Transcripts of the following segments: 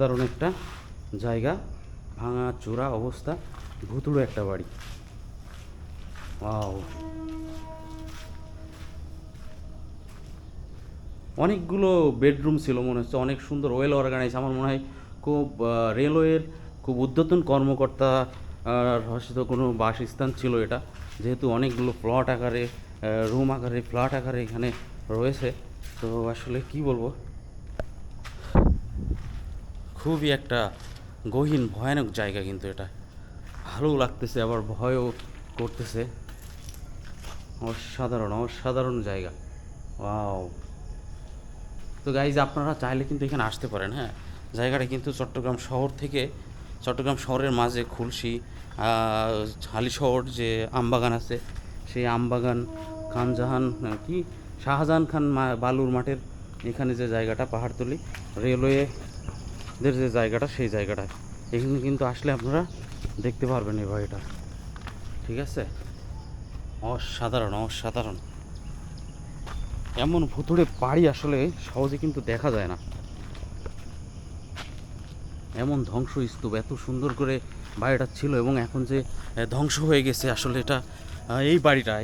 দারুণ একটা জায়গা, ভাঙা চূড়া অবস্থা, ভুতুড়ে একটা বাড়ি। ওয়াও, অনেকগুলো বেডরুম ছিল মনে হচ্ছে, অনেক সুন্দর, ওয়েল অর্গানাইজ। আমার মনে হয় খুব রেলওয়ের খুব ঊর্ধ্বতন কর্মকর্তা হয়তো কোনো বাসস্থান ছিল এটা, যেহেতু অনেকগুলো প্লট আকারে, রুম আকারে, ফ্ল্যাট আকারে এখানে রয়েছে। তো আসলে কি বলবো, খুবই একটা গহীন ভয়ানক জায়গা, কিন্তু এটা ভালোও লাগতেছে আবার ভয়ও করতেছে। অসাধারণ অসাধারণ জায়গা। ওয়াও। তো গাইজ, আপনারা চাইলে কিন্তু এখানে আসতে পারেন। হ্যাঁ, জায়গাটা কিন্তু চট্টগ্রাম শহর থেকে, চট্টগ্রাম শহরের মাঝে খুলশী হালিশহর যে আমবাগান আছে, সেই আমবাগান, খানজাহান কি শাহজাহান খান বালুর মাঠের এখানে যে জায়গাটা, পাহাড়তলি রেলওয়েদের যে জায়গাটা, সেই জায়গাটা এখানে কিন্তু আসলে আপনারা দেখতে পারবেন এই বাড়িটা। ঠিক আছে, অসাধারণ অসাধারণ। এমন ভুতুড়ে বাড়ি আসলে সহজে কিন্তু দেখা যায় না। এমন ধ্বংসস্তূপ, এত সুন্দর করে বাড়িটা ছিল এবং এখন যে ধ্বংস হয়ে গেছে, আসলে এটা এই বাড়িটা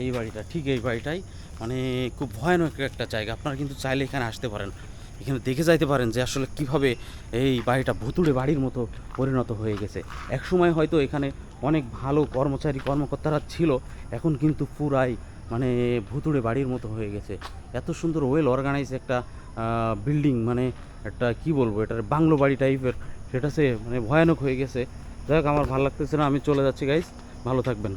ঠিক এই বাড়িটাই মানে খুব ভয়ানক একটা জায়গা। আপনারা কিন্তু চাইলে এখানে আসতে পারেন, এখানে দেখে যাইতে পারেন যে আসলে কিভাবে এই বাড়িটা ভুতুড়ে বাড়ির মতো পরিণত হয়ে গেছে। একসময় হয়তো এখানে অনেক ভালো কর্মকর্তারা ছিল, এখন কিন্তু পুরাই মানে ভুতুড়ে বাড়ির মতো হয়ে গেছে। এত সুন্দর ওয়েল অর্গানাইজ একটা বিল্ডিং, মানে একটা কি বলবো, এটার বাংলো বাড়ি টাইপের, সেটা সে মানে ভয়ানক হয়ে গেছে। যাই হোক, আমার ভালো লাগতেছে না, আমি চলে যাচ্ছি গাইস, ভালো থাকবেন।